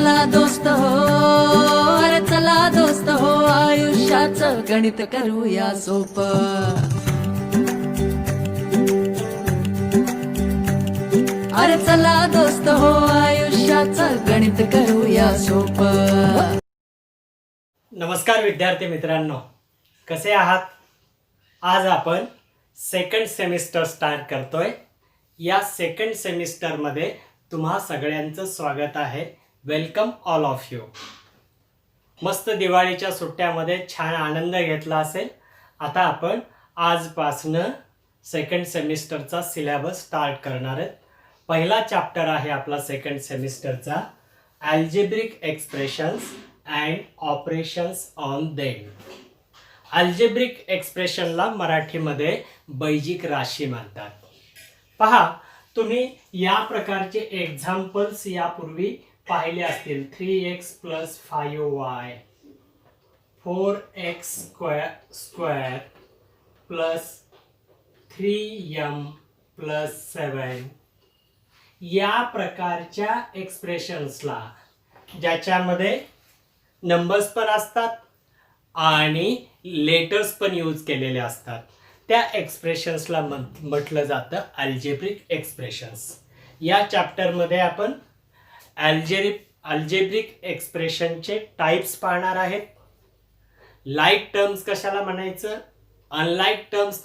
चला दोस्त हो, अरे चला दोस्त हो, आयुष्याचं गणित करूया सोपं. अरे चला दोस्त हो, आयुष्याचं गणित करूया सोपं. नमस्कार विद्यार्थी मित्रांनो, कसे आहात? आज आपण सेकंड सेमिस्टर स्टार्ट करतोय. या सेकंड सेमिस्टरमध्ये तुम्हा सगळ्यांचं स्वागत आहे. Welcome all of you. मस्त दिवाळीच्या सुट्ट्यामध्ये छान आनंद घेतला असेल. आता आपण आजपासनं सेकंड सेमिस्टरचा सिलेबस स्टार्ट करणार आहेत. पहिला चॅप्टर आहे आपला सेकंड सेमिस्टरचा, algebraic expressions and operations on them. Algebraic एक्सप्रेशनला मराठीमध्ये बैजिक राशी म्हणतात. पहा, तुम्ही या प्रकारचे एक्झाम्पल्स यापूर्वी पाहिले असतील. 3x + 5y, 4x square + 3m + 7 या प्रकारच्या एक्सप्रेशन्सला, ज्याच्यामध्ये नंबर्स पण असतात आणि लेटर्स पण यूज केलेले असतात, त्या एक्सप्रेशन्सला म्हटलं जातं अल्जेब्रिक एक्सप्रेशन्स. या चॅप्टरमध्ये आपण अल्जेब्रिक एक्सप्रेशनचे टाइप्स पाहणार आहेत. लाईक टर्म्स कशाला म्हणायचं, अनलाईक टर्म्स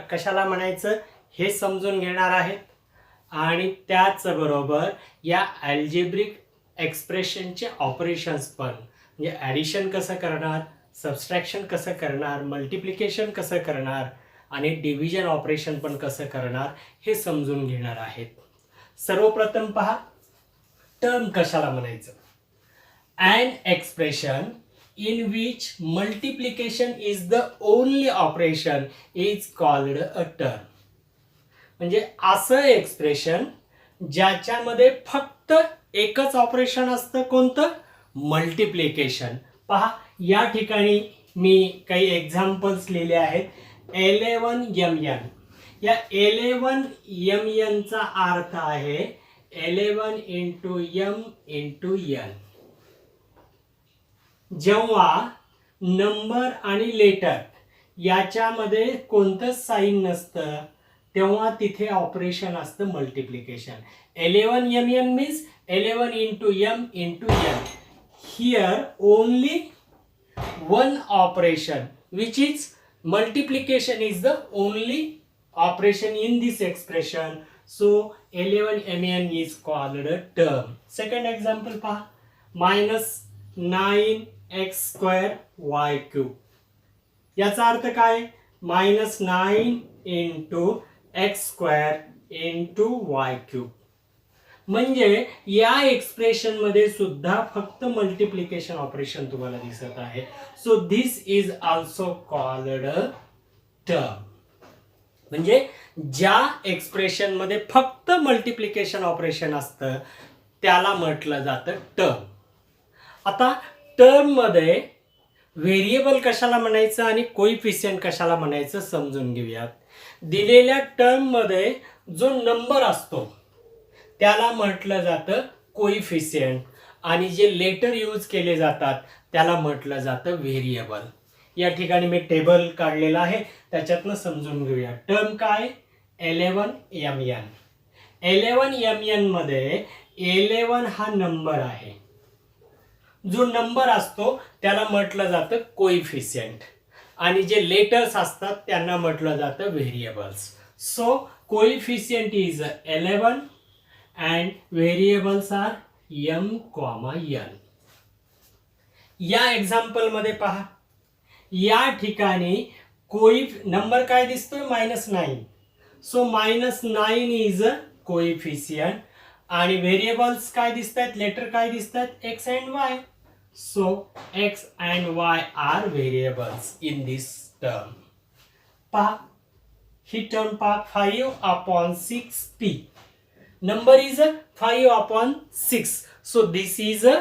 कशाला म्हणायचं हे समजून घेणार आहेत. आणि त्याचबरोबर या अल्जेब्रिक एक्सप्रेशनचे ऑपरेशन्स पण, म्हणजे ॲडिशन कसं करणार, सबस्ट्रॅक्शन कसं करणार, मल्टिप्लिकेशन कसं करणार आणि डिव्हिजन ऑपरेशन पण कसं करणार हे समजून घेणार आहेत. सर्वप्रथम पहा, टर्म कशाला म्हणायचं. An expression in which multiplication is the only operation is called a term. म्हणजे असं एक्सप्रेशन ज्याच्यामध्ये फक्त एकच ऑपरेशन असतं, कोणतं, मल्टिप्लिकेशन. पहा, या ठिकाणी मी काही एक्झाम्पल्स लिहिले आहेत. 11mn. या 11mn चा अर्थ आहे 11 × m × n. जेव्हा नंबर आणि लेटर याच्यामध्ये कोणतंच साईन नसतं, तेव्हा तिथे ऑपरेशन असतं multiplication. 11mn means 11 × m × n. Here only one operation, which is multiplication, is the only operation in this expression. So 11mn is called a term. Second example पहा, -9x² y³. याचा अर्थ काय, -9 × x² × y³. म्हणजे या expression मध्ये सुद्धा फक्त multiplication operation तुम्हाला दिसत आहे. So this is also called a term. म्हणजे ज्या एक्सप्रेशन मध्ये फक्त मल्टिप्लिकेशन ऑपरेशन असतं त्याला म्हटलं जातं टर्म. आता टर्म मध्ये व्हेरिएबल कशाला म्हणायचं आणि कोइफिशियंट कशाला म्हणायचं समजून घेऊयात. दिलेल्या टर्म मध्ये जो नंबर असतो त्याला म्हटलं जातं कोइफिशियंट आणि जे लेटर यूज केले जातात त्याला म्हटलं जातं व्हेरिएबल. या ठिकाणी मी टेबल काढलेला आहे, त्याच्यातनं समजून घेऊया. टर्म काय, 11mn. 11mn मध्ये 11 हा नंबर आहे. जो नंबर असतो त्याला म्हटलं जातं कोइफिशियंट आणि जे लेटर्स असतात त्यांना म्हटलं जातं variables. So coefficient is 11 and variables are m, n. या एक्झाम्पल मध्ये पहा, या ठिकाणी नंबर काय दिसतोय, -9. सो -9 इज अ कोइफिशियंट आणि व्हेरिएबल्स काय दिसतात, लेटर काय दिसतात, x and y. So x and y are variables in this term. पहा, ही टर्म पहा, 5/6p. Number is 5/6. So this is a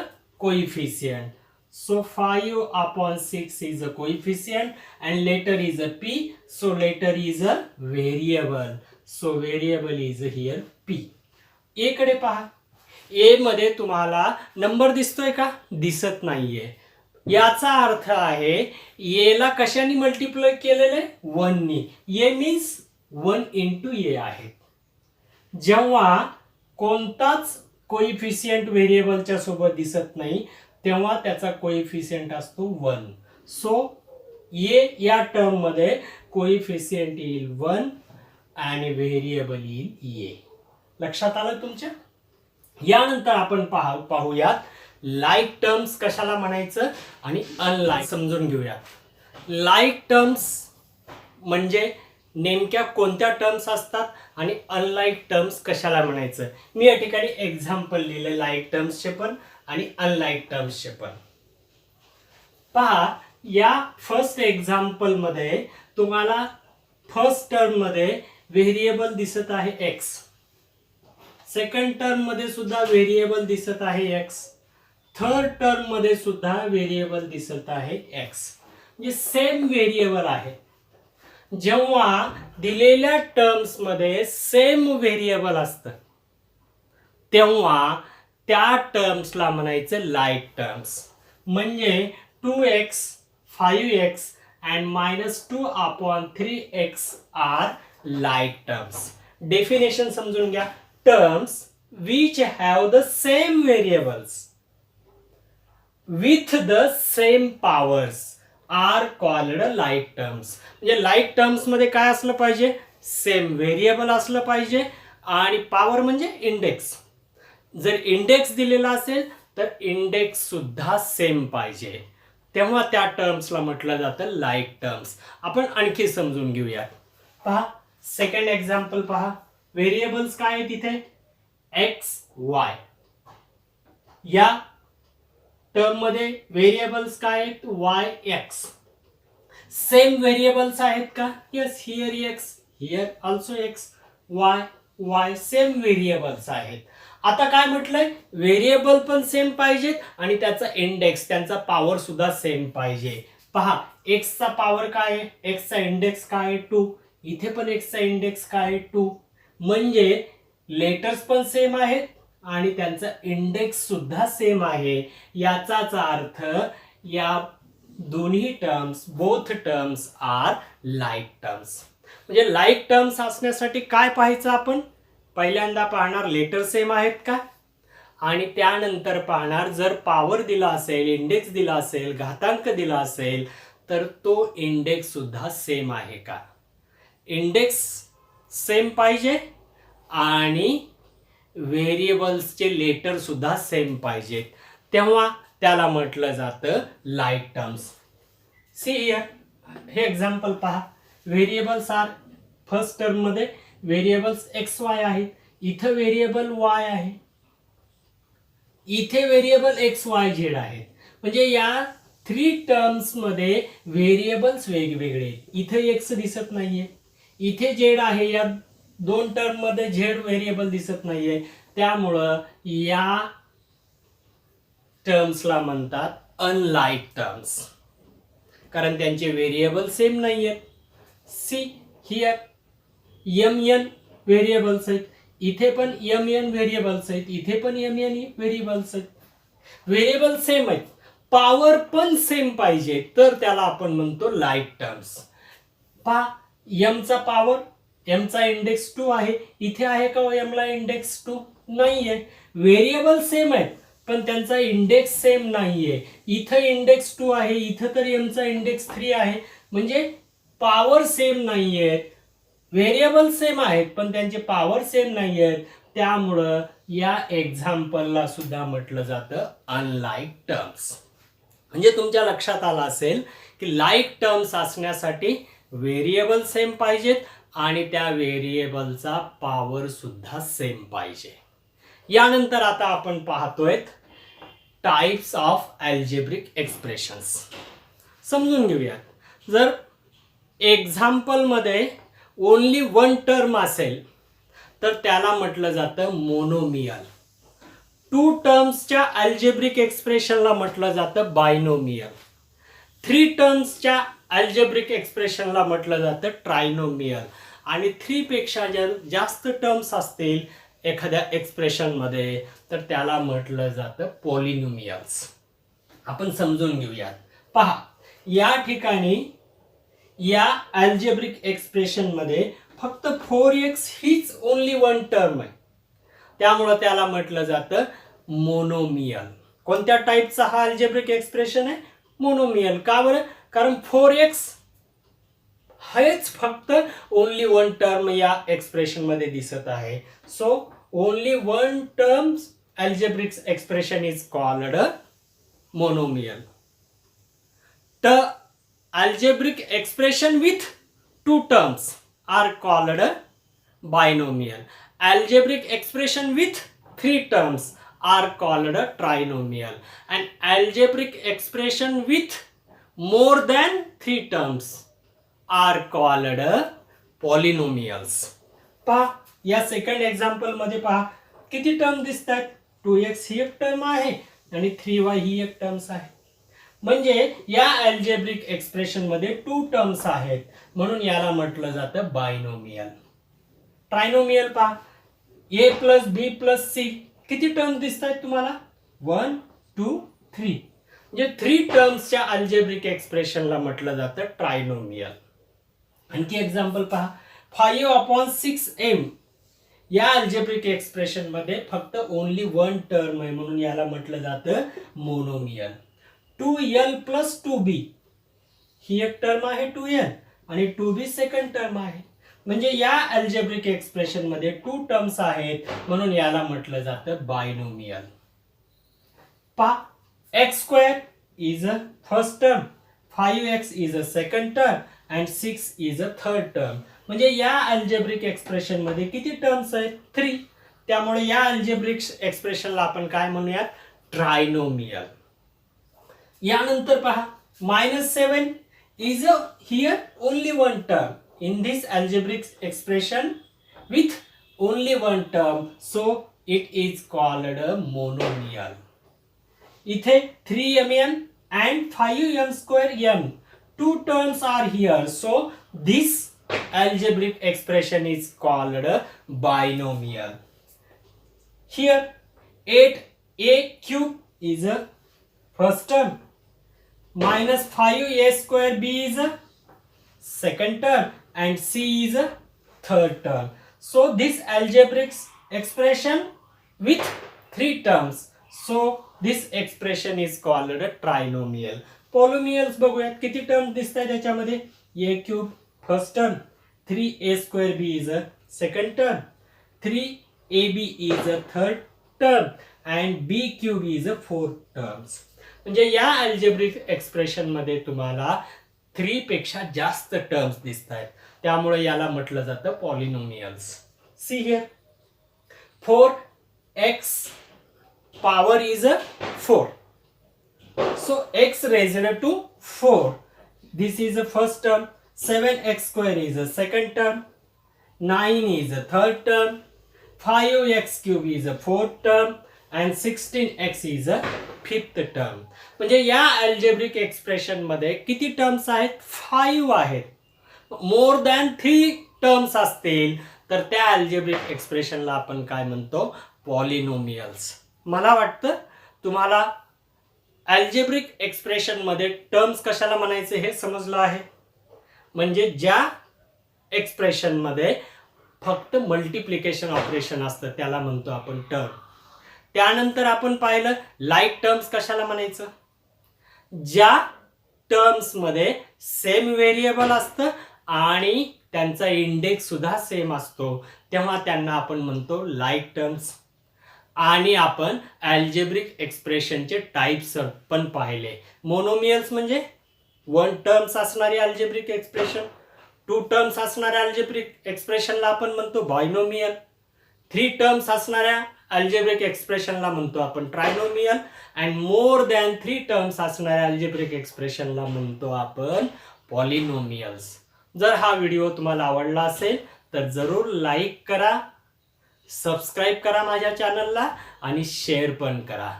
coefficient. So 5/6 is a coefficient and later is a p. So later is a variable. So variable is here p. इकडे पहा, ए मध्ये तुम्हाला number दिसतोय का? दिसत नाहीये. याचा अर्थ आहे ए ला कशाने मल्टिप्लाय केलेलं आहे? 1 नी. ए मीन्स 1 इंटू ए आहे. जेव्हा कोणताच कोइफिशियंट व्हेरिएबलच्या सोबत दिसत नाही तेव्हा त्याचा कोइफिशियंट असतो 1. सो ए या टर्म मध्ये कोइफिशियंट येईल 1 आणि व्हेरिएबल येईल ए. लक्षात आलं तुमच्या? यानंतर आपण पाहूयात लाईक टर्म्स कशाला म्हणायचं आणि अनलाईक समजून घेऊयात. लाईक टर्म्स म्हणजे नेमक्या कोणत्या टर्म्स असतात आणि अनलाईक टर्म्स कशाला म्हणायचं. मी या ठिकाणी एक्झाम्पल लिहिले लाईक टर्म्सचे पण आणि अनलाईक टर्म्सचे पण. पहा, या फर्स्ट एक्झाम्पल मध्ये तुम्हाला फर्स्ट टर्म मध्ये व्हेरिएबल दिसत आहे एक्स, सेकंड टर्म मध्ये सुद्धा व्हेरिएबल दिसत आहे एक्स, थर्ड टर्म मध्ये सुद्धा व्हेरिएबल दिसत आहे एक्स. म्हणजे सेम व्हेरिएबल आहे. जेव्हा दिलेल्या टर्म्स मध्ये सेम व्हेरिएबल असतं तेव्हा त्या टर्म्सला म्हणायचं लाईक टर्म्स. म्हणजे 2x, 5x and -2/3x are like terms. Definition समजून घ्या. Terms which have the same variables with the same powers are called like terms. म्हणजे like terms मध्ये काय असलं पाहिजे? सेम व्हेरिएबल असलं पाहिजे आणि पॉवर म्हणजे इंडेक्स. जर इंडेक्स दिलेला असेल तर इंडेक्स सुद्धा सेम पाहिजे, तेव्हा त्या टर्म्सला म्हटलं जातं लाईक टर्म्स. आपण आणखी समजून घेऊया. पहा, सेकंड एक्झाम्पल पहा. व्हेरिएबल्स काय आहेत तिथे? X, Y. या टर्म मध्ये व्हेरिएबल्स काय आहेत? Y, x. सेम व्हेरिएबल्स आहेत का? Yes, here x, here also x, Y, Y. Same variables आहेत. आता काय म्हटलंय? व्हेरिएबल पण सेम पाहिजेत आणि त्याचा इंडेक्स, त्यांचा पॉवर सुद्धा सेम पाहिजे. पहा, एक्सचा पॉवर काय आहे? एक्सचा इंडेक्स काय आहे? 2. इथे पण एक्सचा इंडेक्स काय आहे? 2. म्हणजे लेटर्स पण सेम आहेत आणि त्यांचा इंडेक्स सुद्धा सेम आहे. याचाच अर्थ या दोन्ही terms, both terms are like terms. म्हणजे लाईक टर्म्स असण्यासाठी काय पाहायचं आपण? पहिल्यांदा पाहणार लेटर सेम आहेत का, आणि त्यानंतर पाहणार जर पॉवर दिला असेल, इंडेक्स दिला असेल, घातांक दिला असेल तर तो इंडेक्स सुद्धा सेम आहे का. इंडेक्स सेम पाहिजे आणि व्हेरिएबल्सचे लेटर सुद्धा सेम पाहिजेत, तेव्हा त्याला म्हटलं जातं लाईक टर्म्स. सी हियर, हे एक्झाम्पल पहा. व्हेरिएबल्स आर, फर्स्ट टर्म मध्ये व्हेरिएबल्स एक्स वाय आहेत, इथं व्हेरिएबल वाय आहे, इथे व्हेरिएबल एक्स वाय झेड आहेत. म्हणजे या 3 टर्म्स मध्ये व्हेरिएबल्स वेगवेगळे आहेत. इथे एक्स दिसत नाहीये, इथे झेड आहे. या 2 टर्म मध्ये झेड व्हेरिएबल दिसत नाहीये, त्यामुळं या टर्म्सला म्हणतात अनलाईक टर्म्स, कारण त्यांचे व्हेरिएबल सेम नाहीयेत. सी हियर, mn व्हेरिएबल्स आहेत, इथे पण mn व्हेरिएबल्स आहेत, इथे पण mn व्हेरिएबल्स आहेत. व्हेरिएबल सेम आहेत, पॉवर पण सेम पाहिजे, तर त्याला आपण म्हणतो लाईक टर्म्स. पहा, m चा पॉवर, m चा इंडेक्स 2 आहे, इथे आहे का m ला इंडेक्स 2? नाहीये. व्हेरिएबल सेम आहेत पण त्यांचा इंडेक्स सेम नाहीये. इथं इंडेक्स 2 आहे, इथं तर m चा इंडेक्स 3 आहे. म्हणजे पॉवर सेम नाहीये. व्हेरिएबल सेम आहेत पण त्यांचे पॉवर सेम नाही आहेत, त्यामुळं या एक्झाम्पलला सुद्धा म्हटलं जातं अनलाईक टर्म्स. म्हणजे तुमच्या लक्षात आलं असेल की लाईक टर्म्स असण्यासाठी व्हेरिएबल सेम पाहिजेत आणि त्या व्हेरिएबलचा पॉवर सुद्धा सेम पाहिजे. यानंतर आता आपण पाहतोय टाइप्स ऑफ अल्जेब्रिक एक्सप्रेशन्स. समजून घेऊया. जर एक्झाम्पल मध्ये ओनली 1 टर्म असेल तर त्याला म्हटलं जातं मोनोमियल. 2 टर्म्सच्या अल्जेब्रिक एक्सप्रेशनला म्हटलं जातं बायनोमियल. 3 टर्म्सच्या अल्जेब्रिक एक्सप्रेशनला म्हटलं जातं ट्रायनोमियल. आणि 3 पेक्षा जास्त टर्म्स असतील एखाद्या एक्सप्रेशन मध्ये तर त्याला म्हटलं जातं पॉलिनोमियल्स. आपण समजून घेऊयात. पहा, या ठिकाणी या अल्जेब्रिक एक्सप्रेशन मध्ये फक्त 4x हीच ओनली वन टर्म आहे, त्यामुळे त्याला म्हटलं जातं मोनोमियल. कोणत्या टाईपचा हा अल्जेब्रिक एक्सप्रेशन आहे? मोनोमियल. का बरं? कारण 4x हेच फक्त ओनली वन टर्म या एक्सप्रेशन मध्ये दिसत आहे. So only one term algebraic expression is called monomial. Algebraic expression with two terms are called binomial. Algebraic expression with three terms are called trinomial. And algebraic expression with more than three terms are called polynomials. पहा, या second example मध्ये पहा किती term दिसतात. 2x ही एक term आहे आणि 3y ही एक टर्म्स आहे. म्हणजे या अल्जेब्रिक एक्सप्रेशन मध्ये टू टर्म्स आहेत, म्हणून याला म्हटलं जातं बायनोमियल. ट्रायनोमियल पहा, a plus B plus C किती टर्म दिसत आहेत तुम्हाला? 1 2 3. म्हणजे 3 टर्म्सच्या अल्जेब्रिक एक्सप्रेशनला म्हटलं जातं ट्रायनोमियल. आणखी एक्झाम्पल पहा, 5/6m या अल्जेब्रिक एक्सप्रेशन मध्ये फक्त ओनली वन टर्म आहे, म्हणून याला म्हटलं जातं मोनोमियल. 2l प्लस 2b ही एक टर्म आहे 2l आणि 2b सेकंड टर्म आहे. म्हणजे या अल्जेब्रिक एक्सप्रेशन मध्ये टू टर्म्स आहेत, म्हणून याला म्हटलं जातं बायनोमियल. पहा, x² is a first term, 5x is a second term and 6 is a third term. म्हणजे या अल्जेब्रिक एक्सप्रेशन मध्ये किती टर्म्स आहेत? 3. त्यामुळे या अल्जेब्रिक एक्सप्रेशनला आपण काय म्हणूयात? ट्रायनोमियल. यानंतर पहा, -7 is here only one term in this algebraic expression with only one term, so it is called a monomial. इथे 3mn and 5m²n two terms are here, so this algebraic expression is called a binomial. Here 8a³ is a first term, -5a²b is a second term and c is a third term. So this algebraic expression with three terms, so this expression is called a trinomial. Polynomials बघूयात किती term दिसतात त्याच्यामध्ये. a³ first term, 3a²b is a second term, 3ab is a third term and b³ is a fourth terms. म्हणजे या algebraic expression मध्ये तुम्हाला 3 पेक्षा जास्त टर्म्स दिसत आहेत, त्यामुळे याला म्हटलं जातं polynomials. See here, 4x power is 4, so x raised to 4, this is the first term. 7x² is a second term, 9 is a third term, 5x³ is a fourth term and 16x is a fifth term. म्हणजे या algebraic expression मध्ये किती terms आहेत? 5 आहेत. More than 3 terms असतील तर त्या algebraic एक्सप्रेशनला आपण काय म्हणतो? पॉलिनोमियल्स. मला वाटतं तुम्हाला अल्जेब्रिक एक्सप्रेशन मध्ये टर्म्स कशाला म्हणायचे हे समजलं आहे. म्हणजे ज्या एक्सप्रेशन मध्ये फक्त मल्टिप्लिकेशन ऑपरेशन असतं त्याला म्हणतो आपण टर्म. त्यानंतर आपण पाहिलं लाईक टर्म्स कशाला म्हणायचं? ज्या टर्म्स मध्ये सेम व्हेरिएबल असतं आणि त्यांचा इंडेक्स सुद्धा सेम असतो, तेव्हा त्यांना आपण म्हणतो लाईक टर्म्स. आणि आपण अल्जेब्रिक एक्सप्रेशनचे टाइप्स पण पाहिले. मोनोमियल्स म्हणजे वन टर्म्स असणारे अल्जेब्रिक एक्सप्रेशन, टू टर्म्स असणाऱ्या अल्जेब्रिक एक्सप्रेशनला आपण म्हणतो बायनोमियल, 3 टर्म्स असणाऱ्या अल्जेब्रिक एक्सप्रेशनला म्हणतो आपण ट्रायनोमियल अँड मोर दॅन 3 टर्म्स असणाऱ्या अल्जेब्रिक एक्सप्रेशनला म्हणतो आपण पॉलिनोमियल्स. जर हा व्हिडिओ तुम्हाला आवडला असेल तर जरूर लाईक करा, सबस्क्राईब करा माझ्या चॅनलला आणि शेअर पण करा.